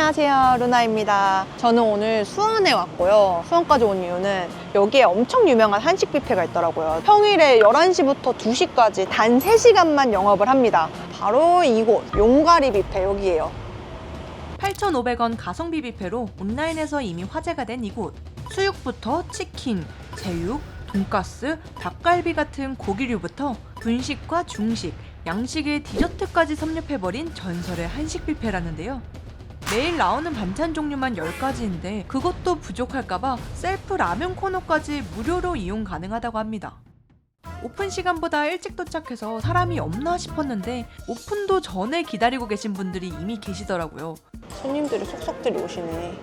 안녕하세요, 루나입니다. 저는 오늘 수원에 왔고요. 수원까지 온 이유는 여기에 엄청 유명한 한식 뷔페가 있더라고요. 평일에 11시부터 2시까지 단 3시간만 영업을 합니다. 바로 이곳 용가리 뷔페 여기예요. 8,500원 가성비 뷔페로 온라인에서 이미 화제가 된 이곳. 수육부터 치킨, 제육, 돈가스, 닭갈비 같은 고기류부터 분식과 중식, 양식의 디저트까지 섭렵해버린 전설의 한식 뷔페라는데요. 매일 나오는 반찬 종류만 10가지인데 그것도 부족할까봐 셀프 라면 코너까지 무료로 이용 가능하다고 합니다. 오픈 시간보다 일찍 도착해서 사람이 없나 싶었는데 오픈도 전에 기다리고 계신 분들이 이미 계시더라고요. 손님들이 속속들이 오시네.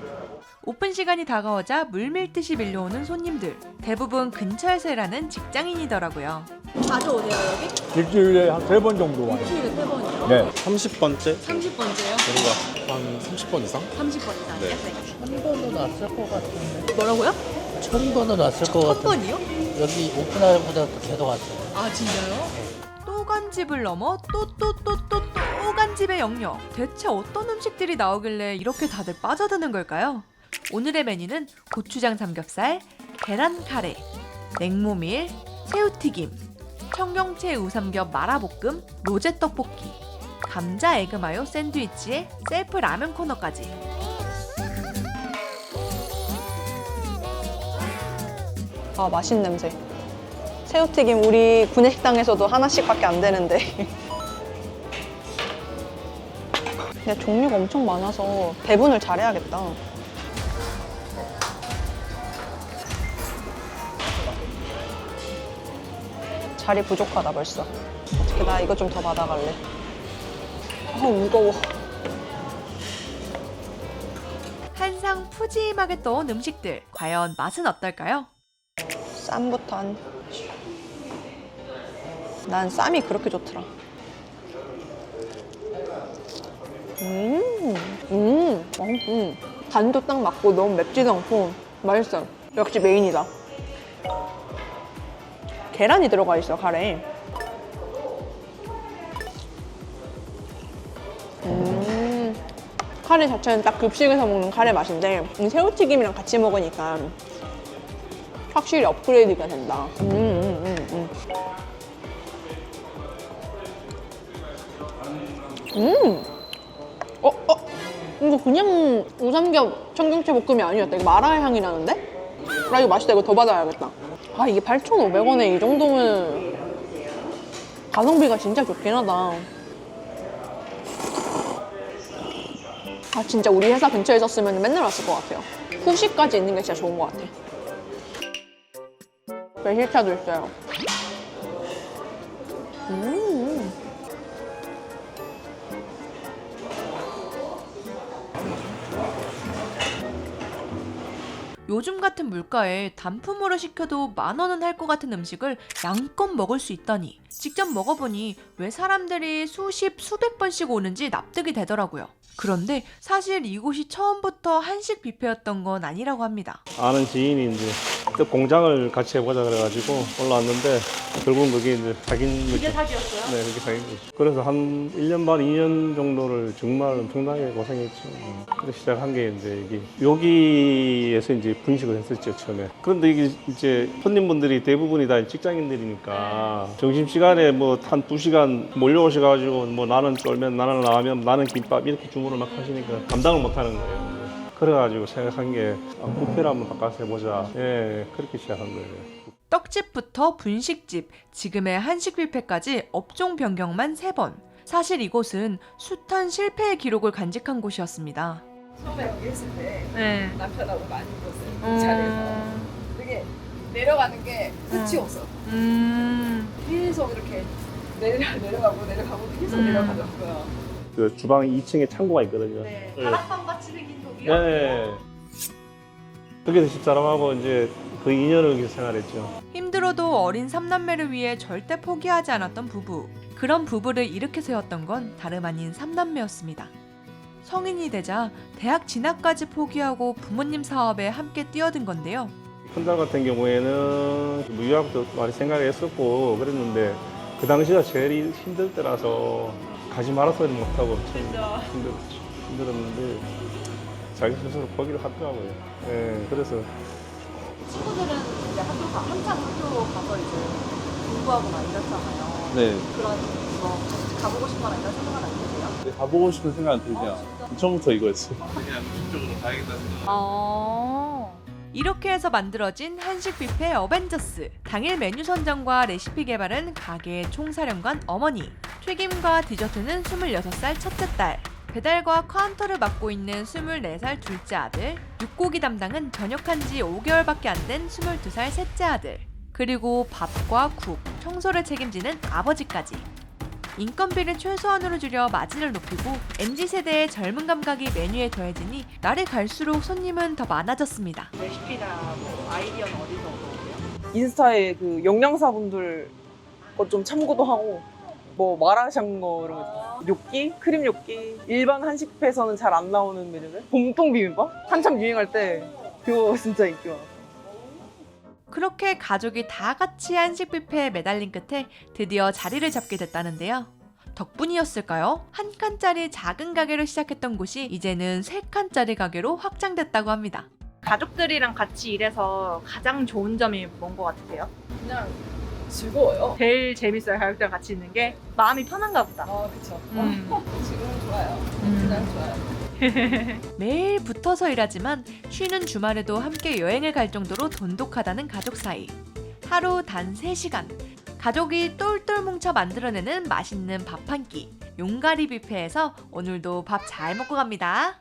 오픈 시간이 다가오자 물밀듯이 밀려오는 손님들. 대부분 근처에서 일하는 직장인이더라고요. 자주 오세요 여기? 일주일에 한 3번 정도 와요. 일주일에 3번이요? 네. 30번째? 30번째요? 그런가? 한 30번 이상? 30번 이상이요? 네. 1000번은 왔을 것 같은데. 뭐라고요? 1000번은 왔을 것 같은데. 1000번이요? 여기 오픈하자마자 계속 왔어요. 아 진짜요? 또 간 집을 넘어 또 간 집의 영역. 대체 어떤 음식들이 나오길래 이렇게 다들 빠져드는 걸까요? 오늘의 메뉴는 고추장 삼겹살, 계란 카레, 냉모밀, 새우튀김, 청경채 우삼겹 마라볶음, 로제 떡볶이, 감자 에그마요 샌드위치에 셀프 라면 코너까지. 아, 맛있는 냄새. 새우튀김 우리 구내식당에서도 하나씩밖에 안 되는데. 근데 종류가 엄청 많아서 배분을 잘해야겠다. 자리 부족하다 벌써. 어떻게 나 이거 좀 더 받아갈래. 아, 무거워. 한상 푸짐하게 떠온 음식들. 과연 맛은 어떨까요? 쌈부터 난 쌈이 그렇게 좋더라. 간도 딱 맞고 너무 맵지도 않고 맛있어. 역시 메인이다. 계란이 들어가 있어, 카레에. 카레 자체는 딱 급식에서 먹는 카레 맛인데 이 새우튀김이랑 같이 먹으니까 확실히 업그레이드가 된다. 이거 그냥 우삼겹 청경채 볶음이 아니었다. 이거 마라 향이 나는데? 아, 이거 맛있다. 이거 더 받아야겠다. 아, 이게 8,500원에 이 정도면 가성비가 진짜 좋긴 하다. 아, 진짜 우리 회사 근처에 있었으면 맨날 왔을 것 같아요. 후식까지 있는 게 진짜 좋은 것 같아. 매실차도 있어요. 요즘 같은 물가에 단품으로 시켜도 10,000원은 할 것 같은 음식을 양껏 먹을 수 있다니. 직접 먹어보니 왜 사람들이 수십, 수백 번씩 오는지 납득이 되더라고요. 그런데 사실 이곳이 처음부터 한식 뷔페였던 건 아니라고 합니다. 아는 지인이 이제 또 공장을 같이 해보자 그래가지고 올라왔는데 결국은 그게 이제 사귄 거죠. 사기였어요? 네, 그렇게 사귄 거죠. 그래서 한 1년 반, 2년 정도를 정말 엄청나게 고생했죠. 그래서 시작한 게 이제 여기에서 이제 분식을 했었죠, 처음에. 그런데 이게 이제 손님분들이 대부분이 다 직장인들이니까 점심시간에 뭐 한 2시간 몰려오셔가지고 뭐 나는 쫄면, 나는 라면, 나는 김밥 이렇게 주문을 막 하시니까 감당을 못 하는 거예요. 그래가지고 생각한 게 뷔페를 한번 바꿔서 해보자. 예, 그렇게 시작한 거예요. 떡집부터 분식집, 지금의 한식 뷔페까지 업종 변경만 3번. 사실 이곳은 숱한 실패의 기록을 간직한 곳이었습니다. 처음에 여기 했을 때 네. 남편하고 많이 먹었어요. 이 자리에서. 되게 내려가는 게 끝이 없어. 계속 이렇게 내려가고 계속 내려가더라고요. 그 주방 2층에 창고가 있거든요. 네. 네. 다락방같이 생긴 독이요? 네. 거기서 집사람하고 이제 그 2년을 여기서 생활했죠. 힘들어도 어린 3남매를 위해 절대 포기하지 않았던 부부. 그런 부부를 일으켜 세웠던 건 다름 아닌 3남매였습니다. 성인이 되자 대학 진학까지 포기하고 부모님 사업에 함께 뛰어든 건데요. 큰딸 같은 경우에는 무유학도 많이 생각했었고 그랬는데 그 당시가 제일 힘들 때라서 가지 말았어야 못하고 참 힘들었는데 자기 스스로 포기를 하더라고요. 예, 그래서 친구들은 이제 한창 학교 가서 이제 공부하고 막 이랬잖아요. 네. 그런 거 같이 가보고 싶거나 이런 생각은 안 드세요? 근데 가보고 싶은 생각은 들죠. 처음부터 이거였지. 이렇게 해서 만들어진 한식 뷔페 어벤져스. 당일 메뉴 선정과 레시피 개발은 가게의 총사령관 어머니. 튀김과 디저트는 26살 첫째 딸. 배달과 카운터를 맡고 있는 24살 둘째 아들. 육고기 담당은 전역한 지 5개월밖에 안 된 22살 셋째 아들. 그리고 밥과 국, 청소를 책임지는 아버지까지. 인건비를 최소한으로 줄여 마진을 높이고 MZ세대의 젊은 감각이 메뉴에 더해지니 날이 갈수록 손님은 더 많아졌습니다. 레시피나 뭐 아이디어는 어디서 얻어오세요? 인스타에 그 영양사분들 거 좀 참고도 하고 뭐 마라샹궈 이런 거 뇨끼, 크림 뇨끼 일반 한식 뷔페에서는 잘 안 나오는 메뉴들 봄동 비빔밥 한참 유행할 때 그거 진짜 인기 많았어요. 그렇게 가족이 다 같이 한식 뷔페에 매달린 끝에 드디어 자리를 잡게 됐다는데요. 덕분이었을까요? 한 칸짜리 작은 가게로 시작했던 곳이 이제는 3칸짜리 가게로 확장됐다고 합니다. 가족들이랑 같이 일해서 가장 좋은 점이 뭔 것 같으세요? 그냥 즐거워요. 제일 재밌어요. 가족들이랑 같이 있는 게 마음이 편한가 보다. 아, 그쵸. 지금은 좋아요. 그냥 좋아요. 매일 붙어서 일하지만 쉬는 주말에도 함께 여행을 갈 정도로 돈독하다는 가족 사이. 하루 단 3시간. 가족이 똘똘 뭉쳐 만들어내는 맛있는 밥 한 끼. 용가리 뷔페에서 오늘도 밥 잘 먹고 갑니다.